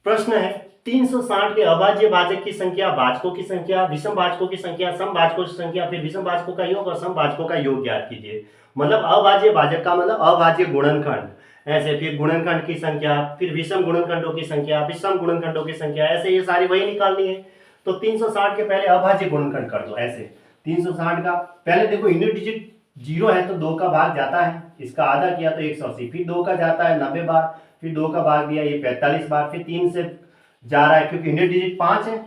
प्रश्न है 360 के अभाज्य भाजक की संख्या, भाजकों की संख्या, विषम भाजकों की संख्या, सम भाजकों की संख्या, फिर विषम भाजकों का योग और सम भाजकों का योग ज्ञात कीजिए। मतलब अभाज्य भाजक का मतलब अभाज्य गुणनखंड, ऐसे फिर गुणनखंड की संख्या, फिर विषम गुणनखंडों की संख्या, फिर सम गुणनखंडों की संख्या, ऐसे ये सारी वही निकालनी है। तो 360 के पहले अभाज्य गुणनखंड कर दो ऐसे। 360 का पहले देखो यूनिट डिजिट 0 है तो 2 का भाग जाता है, इसका आधा किया तो 180, फिर 2 का जाता है 90 बार, फिर 2 का भाग दिया ये 45 बार, फिर 3 से जा रहा है क्योंकि यूनिट डिजिट 5 है,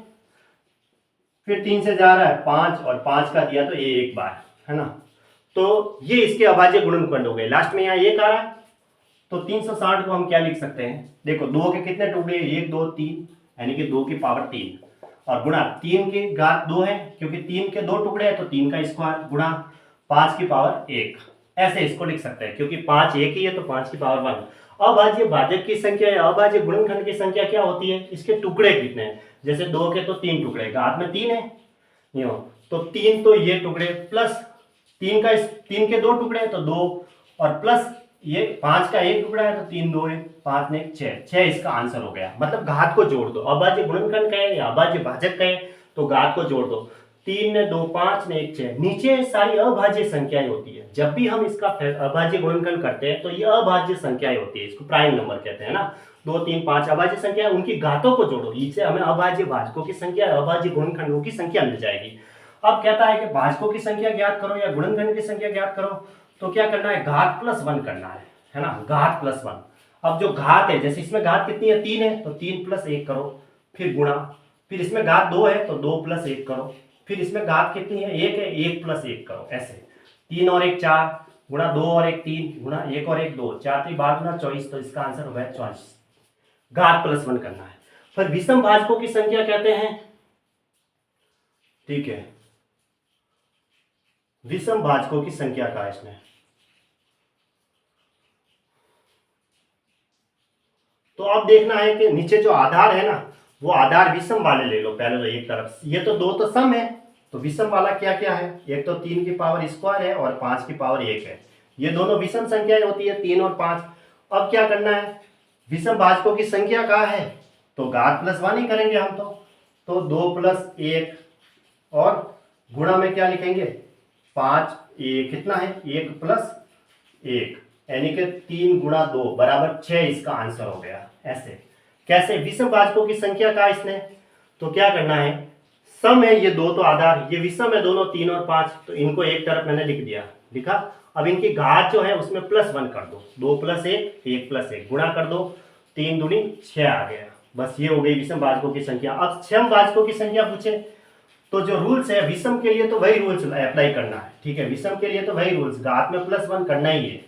फिर 3 से जा रहा है 5 और 5 का दिया तो ये एक बार, है ना। तो ये इसके अभाज्य गुणनखंड हो गए। लास्ट में यहाँ 1 आ रहा है तो 360 को हम क्या लिख सकते हैं, देखो 2 के कितने टुकड़े, 1 2 3, यानी कि 2 की पावर 3 और गुणा 3 की घात 2 है क्योंकि 3 के 2 टुकड़े हैं तो 3 का स्क्वायर गुणा 5 की पावर 1, ऐसे इसको लिख सकते हैं क्योंकि 5 एक ही है तो 5 की पावर 1। अभाज्य भाजक की संख्या या अभाज्य गुणनखंड की संख्या क्या होती है, इसके टुकड़े कितने हैं। जैसे 2 के तो 3 टुकड़े, घात में 3 है यो, तो 3 तो ये टुकड़े प्लस 3 के 2 टुकड़े हैं तो 2 और प्लस ये 5 का एक टुकड़ा है तो 3 2 है 5 ने 6 इसका आंसर हो गया। मतलब घात को जोड़ दो, अभाज्य गुणनखंड कहे या अभाज्य भाजक कहे तो घात को जोड़ दो। 3 ने 2 5 ने 1 6, नीचे सारी अभाज्य संख्याएं होती है। जब भी हम इसका अभाज्य गुणनखंड करते हैं तो ये अभाज्य संख्याएं होती है, इसको प्राइम नंबर कहते हैं ना। 2 3 5 अभाज्य संख्या, उनकी घातों को जोड़ो, इससे हमें अभाज्य भाजकों की संख्या, अभाज्य गुणनखंडों की संख्या मिल जाएगी। अब कहता है कि भाजकों की संख्या ज्ञात करो या गुणनखंड की संख्या ज्ञात करो, तो क्या करना है, घात प्लस 1 करना है ना, घात प्लस 1। अब जो घात है, जैसे इसमें घात कितनी है 3 है तो 3 प्लस 1 करो, फिर गुणा, फिर इसमें घात 2 है तो 2 प्लस 1 करो, फिर इसमें घात कितनी है 1 है, 1 प्लस 1 करो, ऐसे 3 और 1 4 गुणा 2 और 1 3 गुणा 1 और 1 2, 4 3 12 गुना 24, तो इसका आंसर होगा 24। घात प्लस 1 करना है। फिर विषम भाजकों की संख्या कहते हैं, ठीक है, विषम भाजकों की संख्या का है इसमें। तो अब देखना है कि नीचे जो आधार है ना, वो आधार विषम वाले ले लो पहले, तो एक तरफ ये तो 2 तो सम है, तो विषम वाला क्या क्या है, एक तो 3 की पावर स्क्वायर है और 5 की पावर 1 है, ये दोनों विषम संख्याएं होती है 3 और 5। अब क्या करना है, विषम भाजकों की संख्या क्या है, तो घात प्लस 1 ही करेंगे हम तो 2 प्लस 1 और गुणा में क्या लिखेंगे 5, ये कितना है 1 प्लस 1, यानी कि 3 गुणा 2 बराबर 6, इसका आंसर हो गया। ऐसे कैसे, विषम भाजकों की संख्या का इसने, तो क्या करना है, सम है ये 2 तो आधार, ये विषम है दोनों 3 और 5, तो इनको एक तरफ मैंने लिख दिया, लिखा। अब इनकी घात जो है उसमें प्लस 1 कर दो, 2 प्लस 1 1 प्लस 1 गुणा कर दो, 3 दूनी 6 आ गया, बस ये हो गई विषम भाजकों की संख्या। अब सम भाजकों की संख्या पूछे तो जो रूल्स है विषम के लिए तो वही रूल्स अप्लाई करना है, ठीक है, विषम के लिए तो वही रूल्स, घात में प्लस 1 करना ही है।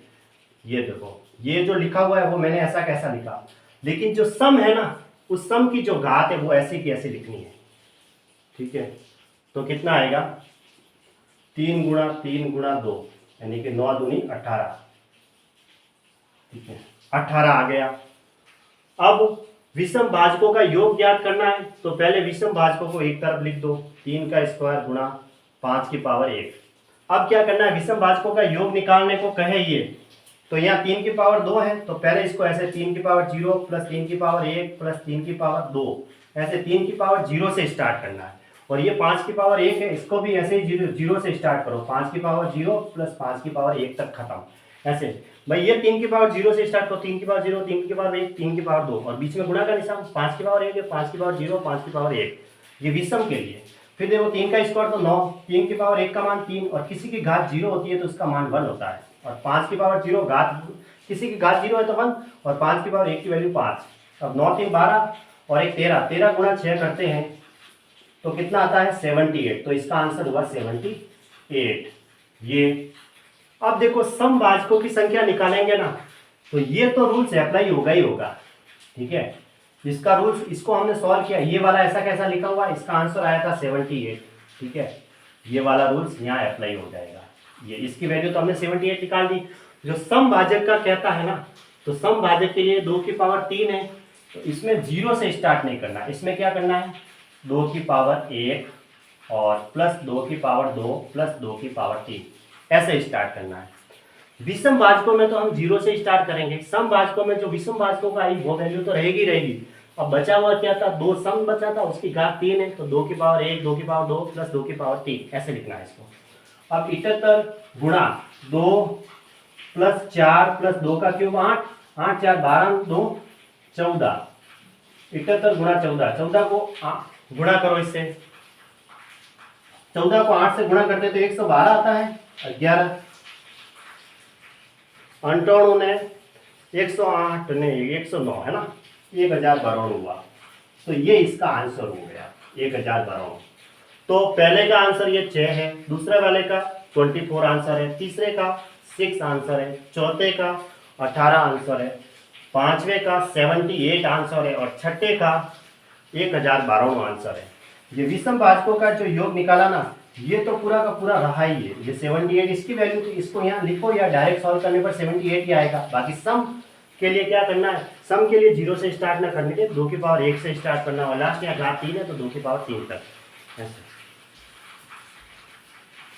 ये देखो ये जो लिखा हुआ है वो मैंने ऐसा कैसा लिखा, लेकिन जो सम है ना, उस सम की जो घात है वो ऐसे की ऐसे लिखनी है, ठीक है। तो कितना आएगा 3 गुणा 2 यानी कि 9 दूनी 18, ठीक है, 18 आ गया। अब विषम भाजकों का योग ज्ञात करना है, तो पहले विषम भाजकों को एक तरफ लिख दो, 3 का स्क्वायर गुणा 5 की पावर 1। अब क्या करना है, विषम भाजकों का योग निकालने को कहे ये, तो यहाँ 3 की पावर 2 है तो पहले इसको ऐसे 3 की पावर 0 प्लस 3 की पावर 1 प्लस 3 की पावर 2, ऐसे 3 की पावर 0 से स्टार्ट करना है। और ये 5 की पावर 1 है, इसको भी ऐसे ही 0 से स्टार्ट करो, 5 की पावर 0 प्लस 5 की पावर 1 तक खत्म, ऐसे भाई। ये 3 की पावर 0 से स्टार्ट करो, 3 की पावर 0 3 की पावर 1 3 की पावर 2 और बीच में गुणा का निशान, 5 की पावर 1 है, 5 की पावर 0 5 की पावर 1, ये विषम के लिए। फिर देखो 3 का स्क्वायर तो 9, 3 की पावर 1 का मान 3 और किसी की घात 0 होती है तो उसका मान 1 होता है, और 5 की पावर 0 घात किसी की घात 0 है तो 1 और 5 की पावर 1 की वैल्यू 5। अब 9 3 12 और 1 13, 13 गुणा 6 करते हैं तो कितना आता है 78, तो इसका आंसर हुआ 78 ये। अब देखो सम भाजकों की संख्या निकालेंगे ना, तो ये तो रूल्स अप्लाई होगा ही होगा, ठीक है, इसका रूल्स, इसको हमने सॉल्व किया, ये वाला ऐसा कैसा लिखा हुआ, इसका आंसर आया था 78, ठीक है, ये वाला रूल्स यहाँ अप्लाई हो जाएगा, ये इसकी वैल्यू तो हमने 78 निकाल दी। जो सम भाजक का कहता है ना, तो सम भाजक के लिए 2 की पावर 3 है, तो इसमें 0 से स्टार्ट नहीं करना, इसमें क्या करना है 2 की पावर 1 और प्लस 2 की पावर 2 प्लस 2 की पावर 3, ऐसे स्टार्ट करना है। विषम भाजकों में तो हम 0 से स्टार्ट करेंगे, सम भाजकों में जो विषम भाजकों का आई वो वैल्यू तो रहेगी रहेगी। अब बचा हुआ क्या था, 2 सम बचा था, उसकी घात 3 है, तो 2 की पावर 1, 2 की पावर 2 प्लस 2 की पावर 3, ऐसे लिखना है इसको। अब 78 गुणा 2 प्लस 4 प्लस 2 का क्यूब 8, 8 4 12 2 14, 78 गुणा 14, 14 को गुणा करो इससे, 14 को 8 से गुणा करते तो 112 आता है, 11 98 ने 108 ने 109 है ना, 1092 हुआ। तो ये इसका आंसर हो गया 1092। तो पहले का आंसर ये 6 है, दूसरे वाले का 24 आंसर है, तीसरे का 6 आंसर है, चौथे का 18 आंसर है, पांचवे का 78 आंसर है और छठे का 1092 आंसर है। ये विषम भाजकों का जो योग निकाला ना, ये तो पूरा का पूरा रहा ही है। ये 78 इसकी वैल्यू थी, इसको यहाँ लिखो या डायरेक्ट सॉल्व करने पर 78 ही आएगा। बाकी सम के लिए क्या करना है, सम के लिए 0 से स्टार्ट ना करने के 2 की पावर 1 से स्टार्ट करना, और लास्ट यहाँ घात 3 है तो 2 की पावर 3 तक ऐसे।